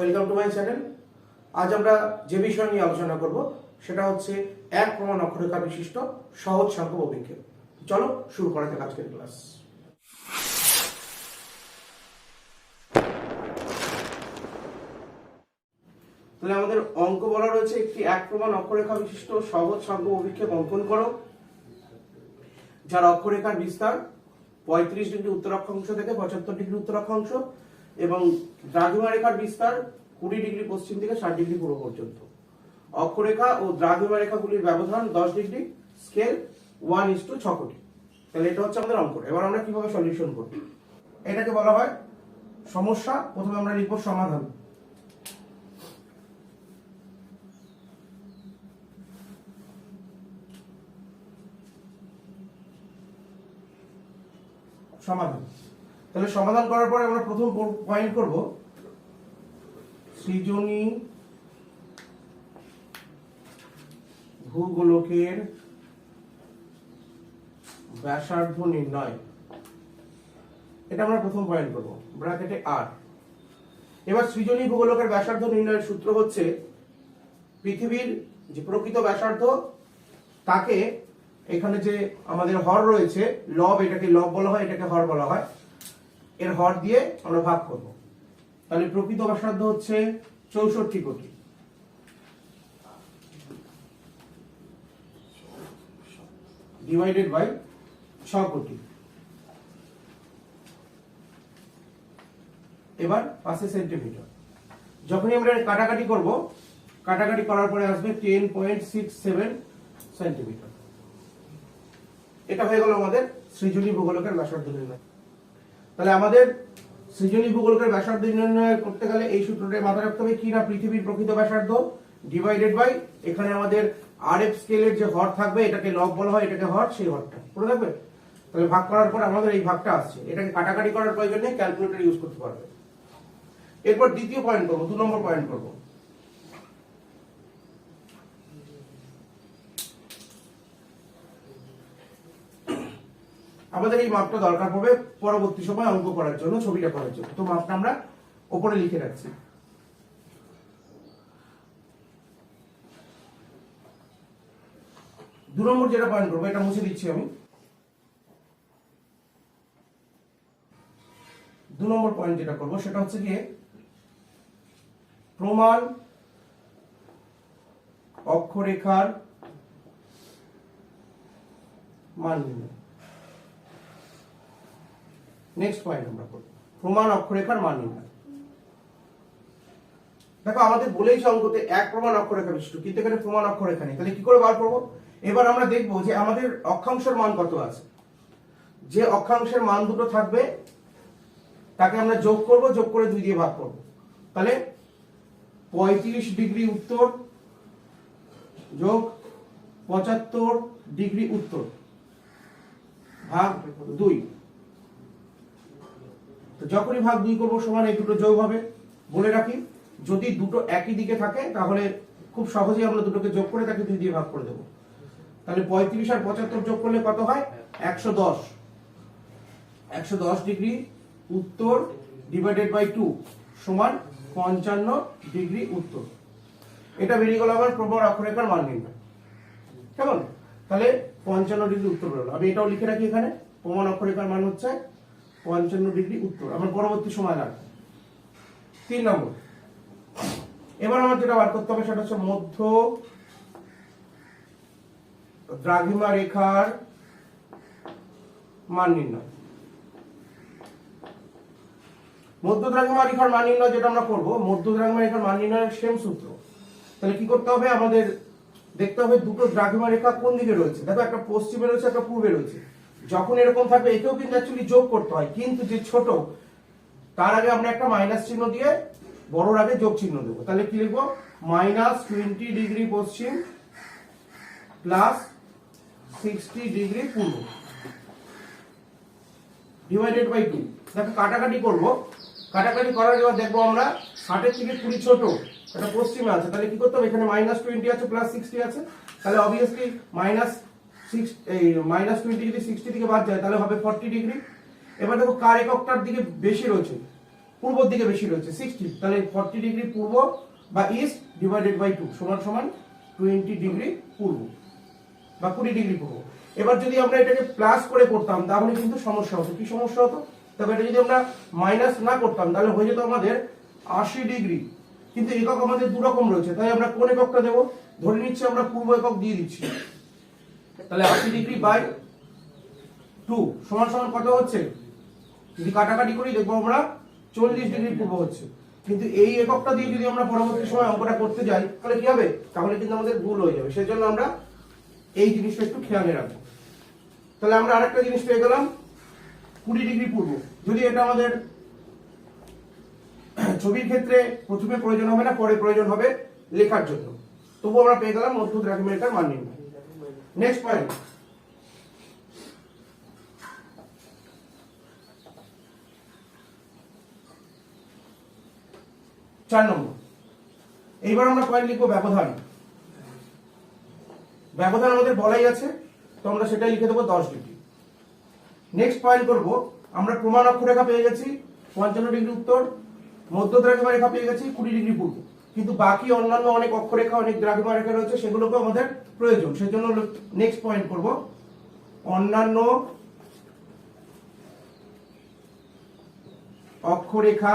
Welcome to my channel. আজ আমরা যে বিষয় নিয়ে আলোচনা করব সেটা হচ্ছে এক প্রমাণ অক্ষরেখা বিশিষ্ট সহজ সংখ্যক অভিক্ষেপ। চলো শুরু করা যাক আজকের ক্লাস। তাহলে আমাদের অঙ্ক বলা রয়েছে একটি এক প্রমাণ অক্ষরেখা বিশিষ্ট সহজ সংখ্যক অভিক্ষেপ অঙ্কন করো, যার অক্ষরেখার বিস্তার 35 ডিগ্রি উত্তর অক্ষাংশ থেকে 75 ডিগ্রি উত্তর অক্ষাংশ এবং দ্রাঘিমা রেখার বিস্তার 20 ডিগ্রি পশ্চিম থেকে 60 ডিগ্রি পূর্ব পর্যন্ত। অক্ষরেখা ও দ্রাঘিমা রেখাগুলির ব্যবধান 10 ডিগ্রি, স্কেল 1:6 কোটি। তাহলে এটা হচ্ছে আমাদের অঙ্ক। এবার আমরা কিভাবে সলিউশন করব, এটাকে বলা হয় সমস্যা। প্রথমে আমরা লিখব সমাধান। সমাধান। তাহলে সমাধান করার পরে আমরা প্রথম পয়েন্ট করব সৃজনী ভূগোলকের ব্যাসার্ধ নির্ণয়। এটা আমরা প্রথম পয়েন্ট করব, ব্র্যাকেটে আর। এবার সৃজনী ভূগোলকের ব্যাসার্ধ নির্ণয়ের সূত্র হচ্ছে পৃথিবীর যে প্রকৃত ব্যাসার্ধ তাকে এখানে যে আমাদের হর রয়েছে লব, এটাকে লব বলা হয়, এটাকে হর বলা হয়, এর হর দিয়ে আমরা ভাগ করব। তাহলে প্রকৃত ব্যাসার্ধ হচ্ছে 64 কোটি, ডিভাইডেড বাই 6 কোটি। এবার 5 সেন্টিমিটার। যখনই আমরা কাটাকাটি করব, কাটাকাটি করার পরে আসবে 10.67 সেন্টিমিটার। এটা হয়ে গেল আমাদের সৃজনী ভূগোলকের ব্যাসার্ধ নির্ণয়। তাহলে আমাদের সৃজনী ভূগোলকের ব্যাসার্ধ নির্ণয় করতে গেলে এই সূত্রটা মাথায় রাখতে হবে কি না, পৃথিবীর প্রকৃত ব্যাসার্ধ ডিভাইডেড বাই এখানে আমাদের আরএফ স্কেলের যে হর থাকবে, এটাকে লব বলা হয়, এটাকে হর, সেই হরটা পুরো থাকবে। তাহলে ভাগ করার পর আমাদের এই ভাগটা আসছে, এটাকে কাটাকাটি করার প্রয়োজন নেই, ক্যালকুলেটর ইউজ করতে পারবে। এরপর দ্বিতীয় পয়েন্ট করবো, 2 নম্বর পয়েন্ট করবো। আমাদের এই মাপটা দরকার পড়বে পরবর্তী সময় অঙ্ক করার জন্য, ছবিটা করার জন্য। তো মাপটা আমরা উপরে লিখে রাখছি। দু নম্বর যেটা পয়েন্ট করবো, এটা মুছে দিচ্ছি আমি। 2 নম্বর পয়েন্ট যেটা করবো সেটা হচ্ছে গিয়ে প্রমাণ অক্ষরেখার মান নির্ণয়। নেক্সট পয়েন্ট আমরা করব প্রমাণ অক্ষরেখার মান নির্ণয়। দেখো আমাদের বলেইছে অঙ্কতে এক প্রমাণ অক্ষরেখা বিশিষ্ট, কিন্তু এখানে প্রমাণ অক্ষরেখা নেই। তাহলে কি করে বার করব? এবার আমরা দেখব যে আমাদের অক্ষাংশের মান কত আছে। যে অক্ষাংশের মান দুটো থাকবে তাকে আমরা যোগ করব, যোগ করে 2 দিয়ে ভাগ করব। তাহলে 35 ডিগ্রি উত্তর যোগ 75 ডিগ্রি উত্তর ভাগ 2। তো যখনই ভাগ 2 করবো সমান এই দুটো যোগ হবে। বলে রাখি, যদি দুটো একই দিকে থাকে তাহলে খুব সহজেই আমরা দুটোকে যোগ করে তাকে 2 দিয়ে ভাগ করে দেবো। তাহলে 35 আর 75 যোগ করলে কত হয়? 110। 110 ডিগ্রি উত্তর ডিভাইডেড বাই 2 সমান 55 ডিগ্রি উত্তর। এটা বেরিয়ে গেল আমার প্রমাণ অক্ষরেখার মান নির্ণয়। কেমন? তাহলে 55 ডিগ্রি উত্তর বেরোলো। আমি এটাও লিখে রাখি এখানে, প্রমাণ অক্ষরেখার মান হচ্ছে 55 ডিগ্রি উত্তর। আমার পরবর্তী সময় লাগবে। 3 নম্বর, এবার আমার যেটা বার করতে হবে সেটা হচ্ছে মধ্য দ্রাঘিমা রেখার মান নির্ণয়। মধ্য দ্রাঘিমা রেখার মান নির্ণয় যেটা আমরা করবো, মধ্য দ্রাঘিমা রেখার মান নির্ণয়ের সেম সূত্র। তাহলে কি করতে হবে? আমাদের দেখতে হবে দুটো দ্রাঘিমা রেখা কোন দিকে রয়েছে। দেখো, একটা পশ্চিমে রয়েছে, একটা পূর্বে রয়েছে। যখন এরকম থাকবে একেও কিন্তু অ্যাকচুয়ালি যোগ করতে হয়, কিন্তু যে ছোট তার আগে আমরা একটা মাইনাস চিহ্ন দিয়ে বড়র আগে যোগ চিহ্ন দেবো। তাহলে কি লিখবো? -20 degree Paschim plus 60 degree Purba divided by 2। দেখো কাটাকাটি করবো, কাটাকাটি করার পর দেখবো আমরা 60 থেকে 20 ছোট, এটা পশ্চিমে আছে। তাহলে কি করতে হবে? এখানে -20 আছে প্লাস 60 আছে, তাহলে অবভিয়াসলি -20 যদি 60 থেকে বাদ যায় তাহলে হবে 40 ডিগ্রি। এবার দেখো কার এককটার দিকে বেশি রয়েছে, পূর্বর দিকে বেশি রয়েছে 60, তাহলে 40 ডিগ্রি পূর্ব বা ইস্ট ডিভাইডেড বাই 2 সমান সমান 20 ডিগ্রি পূর্ব বা 20 ডিগ্রি পূর্ব। এবার যদি আমরা এটাকে প্লাস করে করতাম তাহলে কিন্তু সমস্যা হতো। কি সমস্যা হতো? তবে এটা যদি আমরা মাইনাস না করতাম তাহলে হয়ে যেত আমাদের 80 ডিগ্রি। কিন্তু একক আমাদের দু রকম রয়েছে, তাই আমরা কোন এককটা দেব? ধরে নিচ্ছি আমরা পূর্ব একক দিয়ে দিচ্ছি, তাহলে 80 ডিগ্রি বাই 2 সমান সমান কত হচ্ছে? যদি কাটাকাটি করি দেখবো আমরা 40 ডিগ্রি পূর্ব হচ্ছে। কিন্তু এই এককটা দিয়ে যদি আমরা পরবর্তী সময় অঙ্কটা করতে যাই তাহলে কি হবে? তাহলে কিন্তু আমাদের ভুল হয়ে যাবে। সেজন্য আমরা এই জিনিসটা একটু খেয়ালে রাখবো। তাহলে আমরা আরেকটা জিনিস পেয়ে গেলাম 20 ডিগ্রি পূর্ব। যদি এটা আমাদের ছবির ক্ষেত্রে প্রথমে প্রয়োজন হবে না, পরে প্রয়োজন হবে লেখার জন্য, তবু আমরা পেয়ে গেলাম মধ্য দ্রাঘিমারেখার মান নির্ণয়। নেক্সট পয়েন্ট, 4 নম্বর। এইবার আমরা পয়েন্ট লিখবো ব্যবধান। ব্যবধান আমাদের বলাই আছে, তো আমরা সেটাই লিখে দেবো 10 ডিগ্রি। নেক্সট পয়েন্ট করব, আমরা প্রমাণ অক্ষরেখা পেয়ে গেছি 55 ডিগ্রি উত্তর, মধ্য দ্রাঘিমা রেখা পেয়ে গেছি 20 ডিগ্রি পূর্ব, কিন্তু বাকি অন্যান্য অনেক অক্ষরেখা অনেক দ্রাঘিমা রেখা রয়েছে, সেগুলোকে আমাদের প্রয়োজন। সেজন্য নেক্সট পয়েন্ট করব অন্যান্য অক্ষরেখা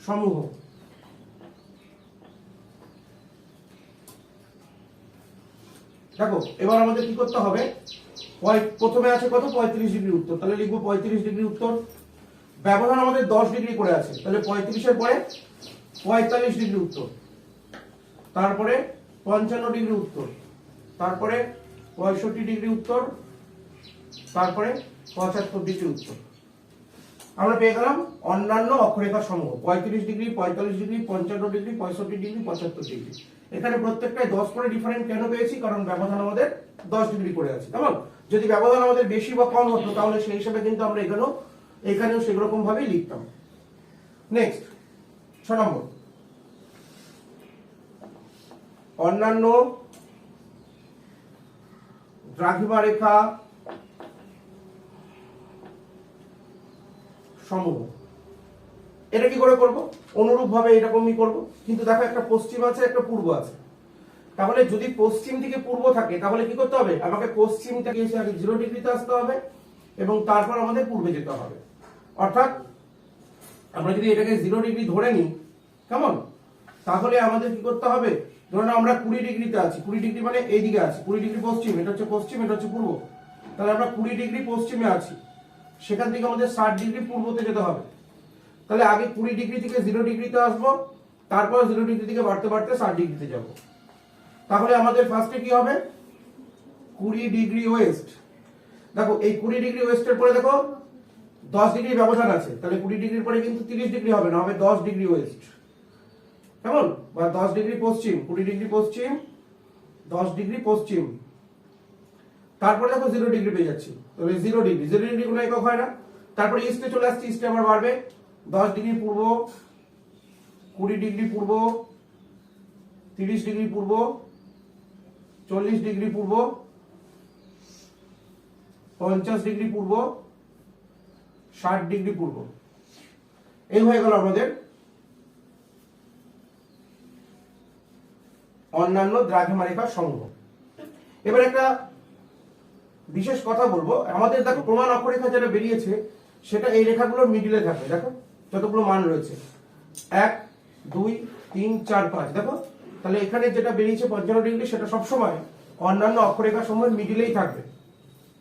সমূহ। দেখো এবার আমাদের কি করতে হবে, প্রথমে আছে কত? 35 ডিগ্রি উত্তর, তাহলে লিখবো 35 ডিগ্রি উত্তর। ব্যবধান আমাদের 10 ডিগ্রি করে আছে, তাহলে 35 এর পরে 45 ডিগ্রি উত্তর, তারপরে 55 ডিগ্রি উত্তর, তারপরে 65 ডিগ্রি উত্তর, তারপরে 75 ডিগ্রি উত্তর। আমরা পেয়ে গেলাম অন্যান্য অক্ষরেখা সমূহ 35 degree, 45 degree, 55 degree, 65 degree, 75 degree. এখানে প্রত্যেকটাই 10 করে ডিফারেন্ট কেন পেয়েছি? কারণ ব্যবধান আমাদের 10 ডিগ্রি করে আছে। কেমন? যদি ব্যবধান আমাদের বেশি বা কম হতো তাহলে সেই হিসাবে কিন্তু আমরা এখানেও সেরকম ভাবেই লিখতাম। নেক্সট 6 নম্বর, অন্যান্য দ্রাঘিমা রেখা সমূহ। এটা কি করে করব? অনুরূপ ভাবে এরকমই করব, কিন্তু দেখো একটা পশ্চিম আছে একটা পূর্ব আছে। তাহলে যদি পশ্চিম থেকে পূর্ব থাকে তাহলে কি করতে হবে? আমাকে পশ্চিম থেকে এসে আগে 0 ডিগ্রিতে আসতে হবে এবং তারপর আমাদের পূর্বে যেতে হবে। অর্থাৎ আমরা যদি এটাকে 0 ডিগ্রি ধরে নিই, কেমন, তাহলে আমাদের কি করতে হবে? ধরুন আমরা 20 ডিগ্রিতে আছি, 20 ডিগ্রি মানে এইদিকে আছে, 20 ডিগ্রি পশ্চিম, এটা হচ্ছে পশ্চিম, এটা হচ্ছে পূর্ব। তাহলে আমরা 20 ডিগ্রি পশ্চিমে আছি, সেখান থেকে আমাদের 60 ডিগ্রি পূর্বতে যেতে হবে। তাহলে আগে 20 ডিগ্রি থেকে 0 ডিগ্রিতে আসবো, তারপর 0 ডিগ্রি থেকে বাড়তে বাড়তে 60 ডিগ্রিতে যাব। তাহলে আমাদের ফার্স্টে কি হবে? 20 ডিগ্রি ওয়েস্ট। দেখো এই 20 ডিগ্রি ওয়েস্টের পরে দেখো 10 ডিগ্রি ব্যবধান আছে, তাহলে 20 ডিগ্রির পরে কিন্তু 30 ডিগ্রি হবে না, হবে 10 ডিগ্রি ওয়েস্ট। কেমন? বা 10 ডিগ্রি পশ্চিম, 20 ডিগ্রি পশ্চিম, 10 ডিগ্রি পশ্চিম, তারপরে দেখো 0 ডিগ্রি পেয়ে যাচ্ছি, তাহলে 0 ডিগ্রি, 0 ডিগ্রি কোনো একক হয় না। তারপরে ইস্টে চলে আসছি, ইস্টে আবার বাড়বে 10 ডিগ্রি পূর্ব, 20 ডিগ্রি পূর্ব, 30 ডিগ্রি পূর্ব, 40 ডিগ্রি পূর্ব, 50 ডিগ্রি পূর্ব, 60 ডিগ্রি পূর্ব। এই হয়ে গেল আমাদের অন্যান্য দ্রাঘিমা রেখা সমূহ। এবার একটা বিশেষ কথা বলবো, আমাদের দেখো প্রমাণ অক্ষরেখা যেটা বেরিয়েছে সেটা এই রেখাগুলোর মিডিলে থাকবে। দেখো যতগুলো মান রয়েছে 1 2 3 4 5, দেখো তাহলে এখানে যেটা বেরিয়েছে 55 ডিগ্রি সেটা সবসময় অন্যান্য অক্ষরেখা সমূহের মিডিলেই থাকবে,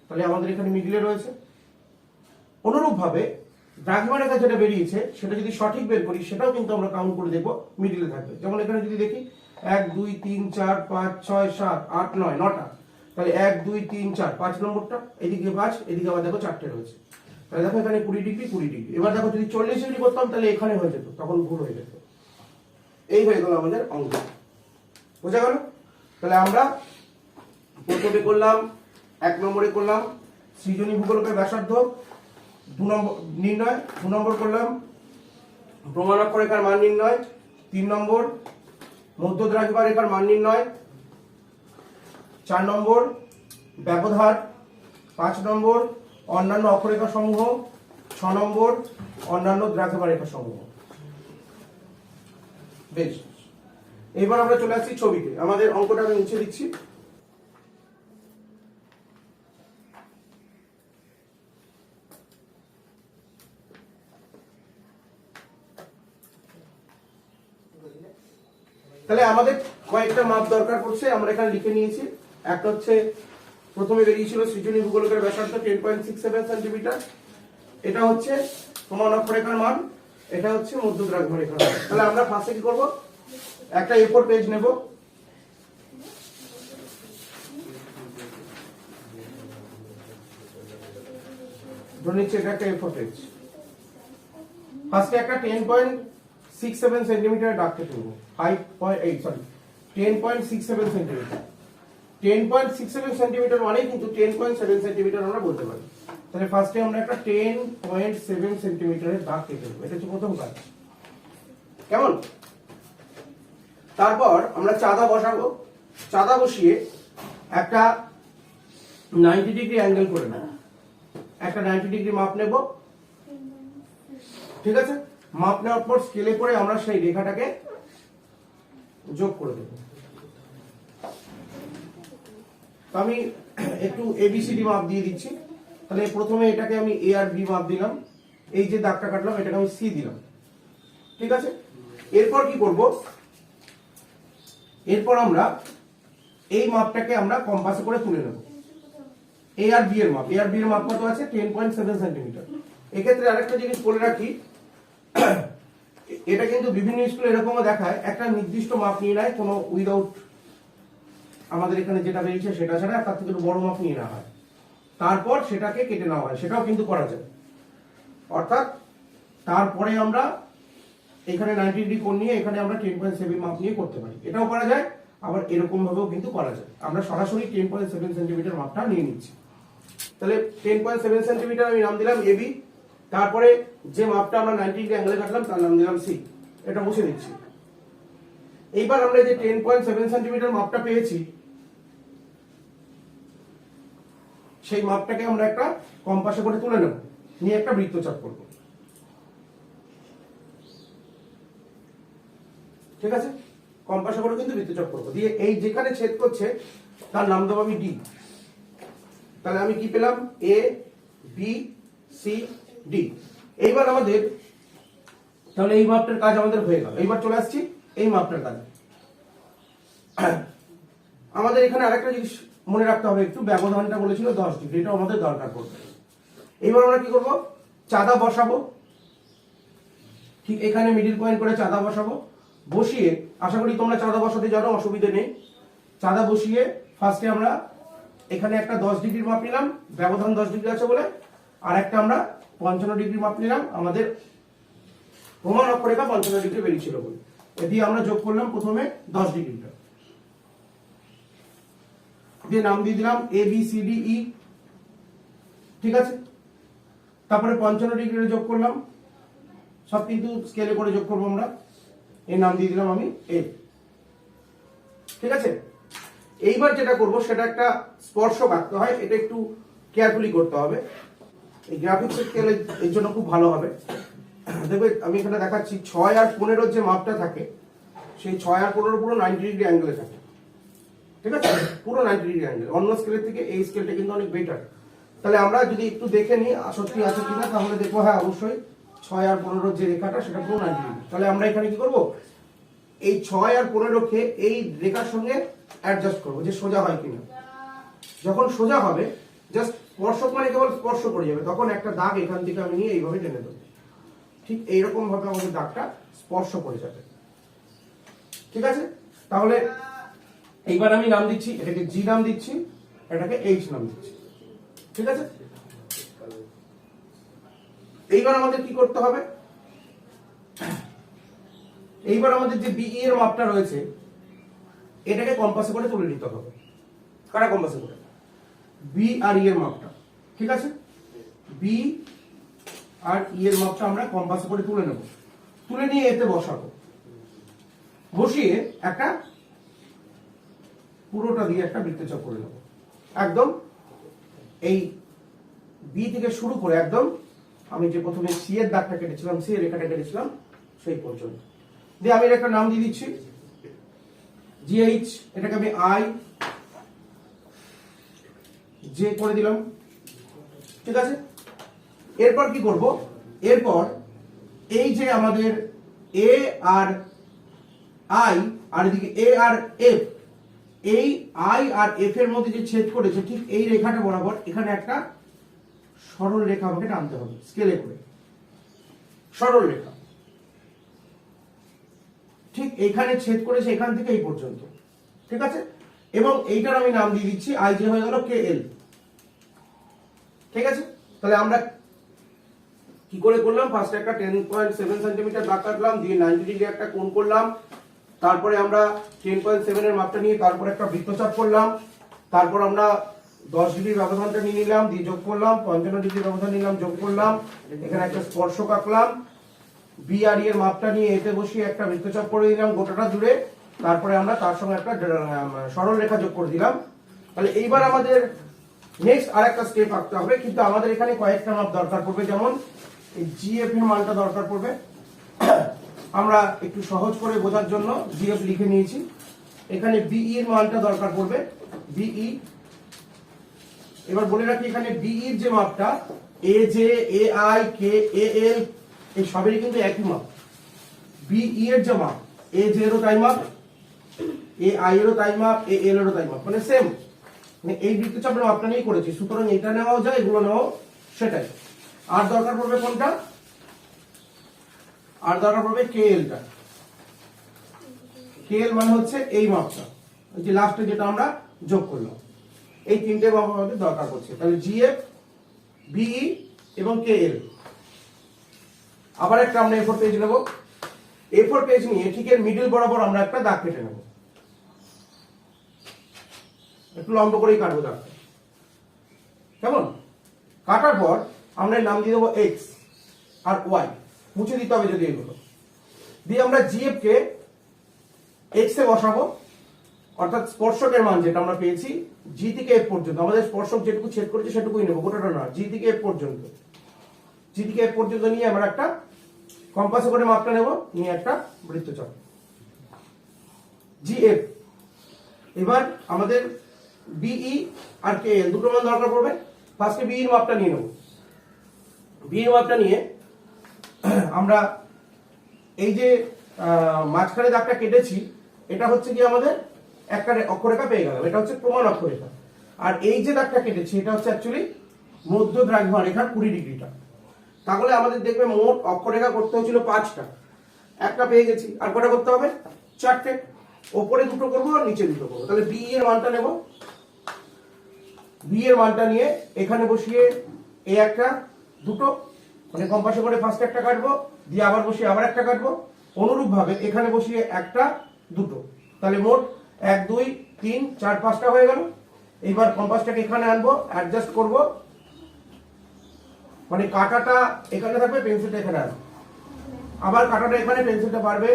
তাহলে আমাদের এখানে মিডিলে রয়েছে। অনুরূপ ভাবে দ্রাঘিমা রেখা যেটা বেরিয়েছে সেটা যদি সঠিক বের করি সেটাও কিন্তু আমরা কাউন্ট করে দেখবো মিডিলে থাকবে। যেমন এখানে যদি দেখি 1 2 3 4 5 6 7 8 9, 9টা, তাহলে 1 2 3 4, 5 নম্বরটা, এদিকে 5, এদিকে আবার দেখো 4টে রয়েছে, তাহলে দেখো এখানে 20 ডিগ্রি 20 ডিগ্রি। এবার দেখো যদি 40 ডিগ্রি করতাম তাহলে এখানে হয়ে যেত, তখন ভুল হয়ে যেত। এই হয়ে গেল আমাদের অঙ্ক। বোঝা গেল? তাহলে আমরা প্রথমে করলাম 1 নম্বরে করলাম সৃজনী ভূগোলকের ব্যাসার্ধ 2 নম্বর নির্ণয়, 2 নম্বর করলাম প্রমাণ অক্ষরেখার মান নির্ণয়, 3 নম্বর মধ্য দ্রাঘিমা রেখার মান নির্ণয়, 4 নম্বর ব্যবধান, 5 নম্বর অন্যান্য অক্ষরেখা সমূহ, 6 নম্বর অন্যান্য দ্রাঘিমা রেখা সমূহ। বেশ, এবার আমরা চলে আসছি ছবিতে। আমাদের অঙ্কটা আমি মুছে দিচ্ছি। তাহলে আমাদের কয়েকটা মাপ দরকার পড়ছে, আমরা এখানে লিখে নিয়েছি। একটা হচ্ছে প্রথমে বেরিয়েছিল সৃজনী ভূগোলকের ব্যাসার্ধ 10.67 সেন্টিমিটার, এটা হচ্ছে প্রমাণ অক্ষরেখার মান, এটা হচ্ছে মধ্য দ্রাঘিমা রেখার মান। তাহলে আমরা ফার্স্টে কি করব, একটা A4 পেজ নেব, ধরে নিচ্ছি এটা একটা A4 পেজ। ফার্স্টে একটা 10.67 সেন্টিমিটার দাগ কেটে নেব, 10.67 সেন্টিমিটার। 10.67 সেন্টিমিটার মানে কিন্তু 10.7 সেন্টিমিটার আমরা বলতে পারি। তাহলে ফার্স্টে আমরা একটা 10.7 সেন্টিমিটারের দাগ কেটে নেব, এটা হচ্ছে প্রথম কাজ। কেমন? তারপর আমরা চাঁদা বসাবো। চাঁদা বসিয়ে একটা 90 ডিগ্রি অ্যাঙ্গেল করে নেব, একটা 90 ডিগ্রি মাপ নেব। ঠিক আছে, মাপ নেওয়ার পর স্কেলে করে আমরা সেই রেখাটাকে যোগ করে দেব। আমি একটু ABCD মাপ দিয়ে দিচ্ছি। তাহলে প্রথমে এটাকে আমি A আর B মাপ দিলাম, এই যে দাগটা কাটলাম এটাকে আমি C দিলাম। ঠিক আছে, এরপর কি করব, এরপর আমরা এই মাপটাকে আমরা কম্পাসে করে তুলে নেব। A আর B এর মাপ, A আর B এর মাপ কত আছে? 10.7 সেন্টিমিটার। এক্ষেত্রে আরেকটা জিনিস বলে রাখি, এটা কিন্তু বিভিন্ন স্কুলে এরকমও দেখায়, একটা নির্দিষ্ট মাপ নিয়ে নেয়, কোনো উইদাউট আমাদের এখানে যেটা বেরিয়েছে সেটা ছাড়া তার থেকে একটু বড় মাপ নিয়ে নেওয়া হয়, তারপর সেটাকে কেটে নেওয়া হয়, সেটাও কিন্তু করা যায়। অর্থাৎ তারপরে আমরা এখানে 90 ডিগ্রি কোণ নিয়ে এখানে আমরা 10.7 মাপ নিয়ে করতে পারি, এটাও করা যায়। আবার এরকম ভাবেও কিন্তু করা যায়। আমরা সরাসরি 10.7 সেন্টিমিটার মাপটা নিয়ে নিচ্ছি। তাহলে 10.7 সেন্টিমিটার আমি নাম দিলাম AB। তারপরে যে মাপটা আমরা 90 ডিগ্রি অ্যাঙ্গেলে কাটলাম তার নাম দিলাম C। এটা মুছে দিচ্ছি। এইবার আমরা যে 10.7 সেন্টিমিটার মাপটা পেয়েছি, সেই মাপটাকে আমরা একটা কম্পাসে করে তুলে নেব, নিয়ে একটা বৃত্তচাপ করব। ঠিক আছে, কম্পাসে করে কিন্তু বৃত্তচাপ করব, দিয়ে এই যেখানে ছেদ করছে তার নাম দেবো আমি D। তাহলে আমি কি পেলাম? A B C D। এইবার আমাদের, তাহলে এই মাপটার কাজ আমাদের হয়ে গেল। এইবার চলে আসছি এই মাপটার কাজ। আমাদের এখানে আরেকটা জিনিস মনে রাখতে হবে, একটু ব্যবধানটা বলেছিল 10 ডিগ্রি, এটা আমাদের দরকার পড়বে। এইবার আমরা কি করব, চাঁদা বসাবো। ঠিক এখানে মিডিল পয়েন্ট করে চাঁদা বসাবো। বসিয়ে, আশা করি তোমরা চাঁদা বসাতে জানো, অসুবিধা নেই। চাঁদা বসিয়ে ফার্স্টে আমরা এখানে একটা 10 ডিগ্রির মাপ নিলাম, ব্যবধান 10 ডিগ্রি আছে বলে। আর একটা আমরা 55 ডিগ্রি মাপ নিলাম, আমাদের প্রমাণ অক্ষরেখা 55 ডিগ্রি বেরিয়েছিল বলে। এ দিয়ে আমরা যোগ করলাম প্রথমে 10 ডিগ্রিটা, দিয়ে নাম দিয়ে দিলাম ABCDE। ঠিক আছে, তারপরে 55 ডিগ্রি যোগ করলাম, সব কিন্তু স্কেলে করে যোগ করবো আমরা। এর নাম দিয়ে দিলাম আমি A। ঠিক আছে, এইবার যেটা করব সেটা একটা স্পর্শক আঁকতে হয়, এটা একটু কেয়ারফুলি করতে হবে। এই গ্রাফিক্স স্কেলে এর জন্য খুব ভালো হবে। দেখবে আমি এখানে দেখাচ্ছি 6 আর 15 যে মাপটা থাকে, সেই 6 আর 15 পুরো 90 ডিগ্রি অ্যাঙ্গেলে থাকে। ঠিক আছে, পুরো 90 ডিগ্রি অ্যাঙ্গেল। অন্য স্কেলের থেকে এই স্কেলটা কিন্তু অনেক বেটার। তাহলে আমরা যদি একটু দেখে নিই সত্যি আছে কিনা, তাহলে দেখবো হ্যাঁ অবশ্যই 6 আর 15 যে রেখাটা সেটা পুরো 90 ডিগ্রি। তাহলে আমরা এখানে কি করব, এই 6 আর 15 কে এই রেখার সঙ্গে অ্যাডজাস্ট করব যে সোজা হয় কিনা। যখন সোজা হবে, জাস্ট স্পর্শক মানে কেবল স্পর্শ করে যাবে, তখন একটা দাগ এখান থেকে আমি নিয়ে এইভাবে টেনে দেবো। ঠিক এইরকম ভাবে আমাদের দাগটা স্পর্শ করে যাবে। ঠিক আছে, তাহলে এইবার আমি নাম দিচ্ছি, এটাকে G নাম দিচ্ছি, এটাকে H নাম দিচ্ছি। ঠিক আছে, এইবার আমাদের কি করতে হবে, এইবার আমাদের যে BE এর মাপটা রয়েছে এটাকে কম্পাসে করে তুলে নিতে হবে। কারা কম্পাসে করে? B আর E এর মাপটা। ঠিক আছে, B আর E এর মাপটা আমরা কম্পাসে করে তুলে নেব। তুলে নিয়ে এতে বসাবো, বসিয়ে একটা পুরোটা দিয়ে একটা বৃত্তচাপ করে নেব। একদম এই B থেকে শুরু করে একদম আমি যে প্রথমে সি এর দাগটা কেটেছিলাম, সি এর রেখাটা কেটেছিলাম সেই পর্যন্ত। দিয়ে আমি এর একটা নাম দিয়ে দিচ্ছি জিএইচ, এটাকে আমি আই জে করে দিলাম, ঠিক আছে। এরপর কি করব, এরপর এই যে আমাদের এ আর আই আর এদিকে এ আর এফ, এই আই আর এফ এর মধ্যে যে ছেদ করেছে ঠিক এই রেখাটা বরাবর এখানে একটা সরল রেখা আমাকে টানতে হবে স্কেলে করে, সরল রেখা ঠিক এখানে ছেদ করেছে এখান থেকে এই পর্যন্ত, ঠিক আছে। এবং এইটার আমি নাম দিয়ে দিচ্ছি আই জে হয়ে গেল কে এল, ঠিক আছে। তাহলে আমরা কি করে করলাম, ফার্স্ট একটা 10.7 সেন্টিমিটার দাগ কাটলাম, দিয়ে 90 ডিগ্রি একটা কোণ করলাম, তারপরে আমরা 10.7 এর মাপটা নিয়ে তারপর একটা বৃত্তচাপ করলাম, তারপর আমরা 10 ডিগ্রি ব্যবধানটা নিয়ে নিলাম, দিয়ে যোগ করলাম, 55 ডিগ্রি ব্যবধান নিলাম, যোগ করলাম, এখানে একটা স্পর্শক আঁকলাম, বি আর এর মাপটা নিয়ে এতে বসিয়ে একটা বৃত্তচাপ করে দিলাম গোটাটা জুড়ে, তারপরে আমরা তার সঙ্গে একটা সরল রেখা যোগ করে দিলাম। তাহলে এইবার আমাদের নেক্সট আরেকটা স্টেপ আঁকতে হবে, কিন্তু আমাদের এখানে কয়েকটা মাপ দরকার পড়বে, যেমন এই জিএফ এর মানটা দরকার পড়বে। আমরা একটু সহজ করে বোঝার জন্য জিএফ লিখে নিয়েছি, এখানে বিই এর মানটা দরকার পড়বে, বিই। এবার বলে রাখি এখানে বিই এর যে মাপটা A J A I K এ এল এই সবেরই কিন্তু একই মাপ। বিই এর যে মাপ এ জে এরও তাই মাপ, এ আই এরও তাই মাপ, এ এল এরও তাই মাপ, মানে সেম, মানে এই বৃত্তচাপের মাপটা নিয়েই করেছি, সুতরাং এটা নেওয়াও যায় এগুলো নেওয়াও সেটাই। আর দরকার পড়বে কোনটা, আর দরকার পড়বে কে এলটা। কে এল মানে হচ্ছে এই মাপটা, ওই যে লাস্টে যেটা আমরা যোগ করলাম, এই তিনটে মাপ আমাদের দরকার পড়ছে। তাহলে জিএফ, বিই এবং কে এল। আবার একটা আমরা এ4 পেজ নেব, এ4 পেজ নিয়ে ঠিক এর মিডল বরাবর আমরা একটা দাগ কেটে নেব, একটু লম্বা করেই কাটবো দাগটা, কেমন। কাটার পর আমরা নাম দিয়ে দেবো এক্স আর ওয়াই, মুছে দিতে হবে যদি এগুলো দিয়ে আমরা জিএফ কে এক্স এ বসাবো, অর্থাৎ স্পর্শকের মান যেটা আমরা পেয়েছি জি থেকে এফ পর্যন্ত, আমাদের স্পর্শক যেটুকু ছেদ করেছে সেটুকুই নেবো, গোটাটা না, জি থেকে এফ পর্যন্ত, জি থেকে এফ পর্যন্ত নিয়ে আমরা একটা কম্পাসে করে মাপটা নেব, নিয়ে একটা বৃত্তচাপ জিএফ। এবার আমাদের বিই আর কে এল দুটো মান দরকার পড়বে। ফার্স্টে বিই এর মাপটা নিয়ে নেব, বিই এর মাপটা নিয়ে আমরা এই যে মাঝখানে দাগটা কেটেছি এটা হচ্ছে কি আমাদের একটা অক্ষরেখা পেয়ে গেলাম, এটা হচ্ছে প্রমাণ অক্ষরেখা। আর এই যে দাগটা কেটেছি এটা হচ্ছে অ্যাকচুয়ালি মধ্য দ্রাঘিমা রেখার 20 ডিগ্রিটা। তাহলে আমাদের দেখবে মোট অক্ষরেখা করতে হয়েছিল 5টা, একটা পেয়ে গেছি, আর কটা করতে হবে 4টে, ওপরে দুটো করবো আর নিচে দুটো করবো। তাহলে বি এর মানটা নেব, বি এর মানটা নিয়ে এখানে বসিয়ে এই একটা দুটো, মানে কম্পাসে করে ফার্স্ট একটা কাটবো, দিয়ে আবার বসিয়ে আবার একটা কাটবো, অনুরূপ ভাবে এখানে বসিয়ে একটা দুটো, তাহলে মোট 1 2 3 4 5টা হয়ে গেল। এইবার কম্পাসটাকে এখানে আনবো, অ্যাডজাস্ট করব, মানে কাঁটাটা এখানে থাকবে, পেন্সিলটা এখানে আসবে, আবার কাঁটাটা এখানে, পেন্সিলটা পারবে,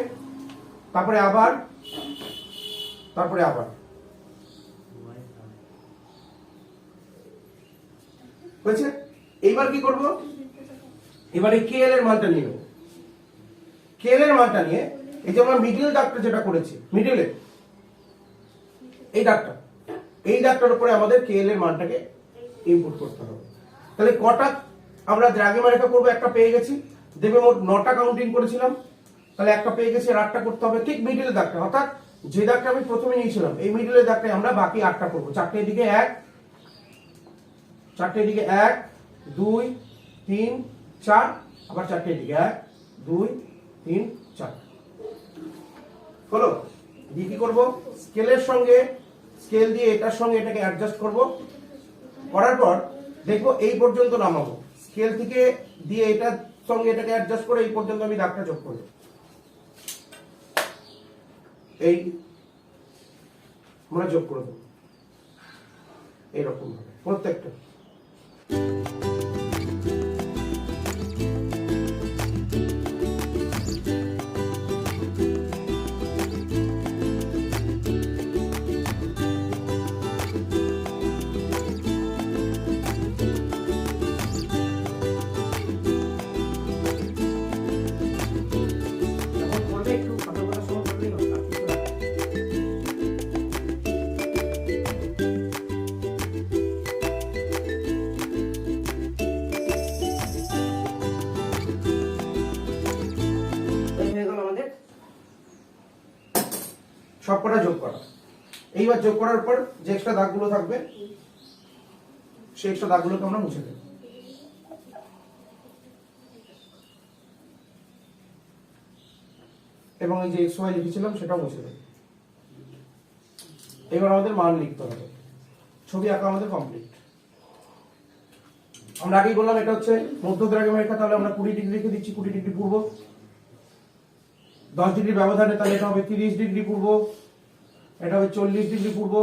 তারপরে আবার, তারপরে আবার, বুঝছে। এইবার কি করব, এবারে কে এল এর মানটা নিয়ে নেব, কে এল এর মানটা নিয়ে এই যে আমরা মিডল দাগটা যেটা করেছি, মিডলে এই দাগটা, এই দাগটার উপরে আমাদের কে এল এর মানটাকে ইনপুট করতে হবে। তাহলে কটা আমরা দ্রাঘিমা রেখা করবো, একটা পেয়ে গেছি, দেখবে মোট 9টা কাউন্টিং করেছিলাম, তাহলে একটা পেয়ে গেছি, আর 8টা করতে হবে ঠিক মিডলের দাগটা, অর্থাৎ যে দাগটা আমি প্রথমে নিয়েছিলাম এই মিডলের দাগটাই আমরা বাকি 8টা করবো। 4টের দিকে 1, 4টের দিকে 1 2 3 4, আবার 4টের দিকে 1 2 3 4 হলো। দিয়ে কি করবো, স্কেলের সঙ্গে, স্কেল দিয়ে এটার সঙ্গে এটাকে অ্যাডজাস্ট করব, করার পর দেখবো এই পর্যন্ত নামাবো, স্কেল থেকে দিয়ে এটার সঙ্গে এটাকে অ্যাডজাস্ট করে এই পর্যন্ত আমি দাগটা যোগ করব, এই আমরা যোগ করে দেবো এইরকম ভাবে প্রত্যেকটা। সবকটা যোগ করা। এইবার যোগ করার পর যে এক্সট্রা দাগগুলো থাকবে সেই এক্সট্রা দাগগুলোকে আমরা মুছে দেব। এবং এই যে এক্স ওয়াই লিখেছিলাম সেটাও মুছে দেব। এবার আমাদের মান লিখতে হবে। ছবি আঁকা আমাদের কমপ্লিট। আমরা আগেই বললাম এটা হচ্ছে মধ্যদ্রাঘিমা রেখা, তাহলে আমরা 20 ডিগ্রি রেখে দিচ্ছি, 20 ডিগ্রি পূর্ব। 10 ডিগ্রি ব্যবধানে তাহলে এটা হবে 30 ডিগ্রি পূর্ব, এটা হবে 40 ডিগ্রি পূর্ব,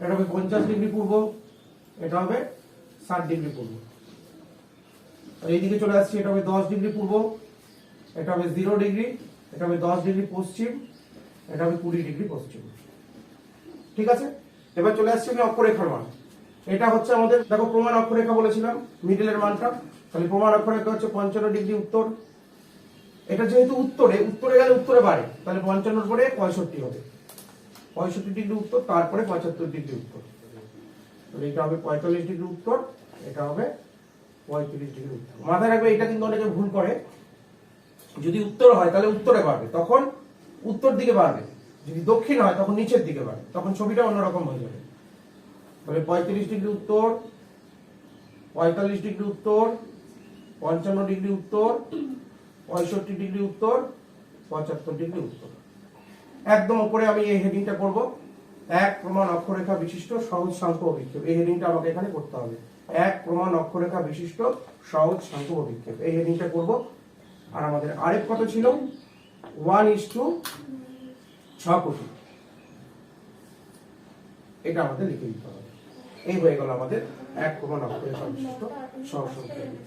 এটা হবে 50 ডিগ্রি পূর্ব, এটা হবে 60 ডিগ্রি পূর্ব। আর এইদিকে চলে আসছি, এটা হবে 10 ডিগ্রি পূর্ব, এটা হবে 0 ডিগ্রি, এটা হবে 10 ডিগ্রি পশ্চিম, এটা হবে 20 ডিগ্রি পশ্চিম। ঠিক আছে, এবার চলে আসছি আমি অক্ষরেখার মান। এটা হচ্ছে আমাদের, দেখো প্রমাণ অক্ষরেখা বলেছিলাম মিডলের মানটা, তাহলে প্রমাণ অক্ষরেখা হচ্ছে 55 ডিগ্রি উত্তর। এটা যেহেতু উত্তরে গেলে উত্তরে বাড়ে, তাহলে 55 পরে 65 হবে, 65 ডিগ্রি উত্তর, তারপরে 75 ডিগ্রি উত্তর। তাহলে এটা হবে 45 ডিগ্রি উত্তর, এটা হবে 35 ডিগ্রি উত্তর। মাথায় রাখবে, এটা কিন্তু অনেকে ভুল করে, যদি উত্তর হয় তাহলে উত্তরে বাড়বে, তখন উত্তর দিকে বাড়বে, যদি দক্ষিণ হয় তখন নিচের দিকে বাড়বে, তখন ছবিটা অন্যরকম হয়ে যাবে। তাহলে 35 ডিগ্রি উত্তর, 45 ডিগ্রি উত্তর, 55 ডিগ্রি উত্তর, 65 ডিগ্রি উত্তর, 75 ডিগ্রি উত্তর। একদম উপরে আমি এই হেডিংটা করব, এক প্রমাণ অক্ষরেখা বিশিষ্ট সহজ সাংখ্য অভিক্ষেপ। এই হেডিংটা আমাকে এখানে করতে হবে, এক প্রমাণ অক্ষরেখা বিশিষ্ট সহজ সাংখ্য অভিক্ষেপ, এই হেডিংটা করব। আর আমাদের আরেক কত ছিল, 1:6 কোটি, এটা আমাদের লিখে দিতে হবে। এই হয়ে গেল আমাদের এক প্রমাণ অক্ষরেখা বিশিষ্ট সহজ সাংখ্য অভিক্ষেপ।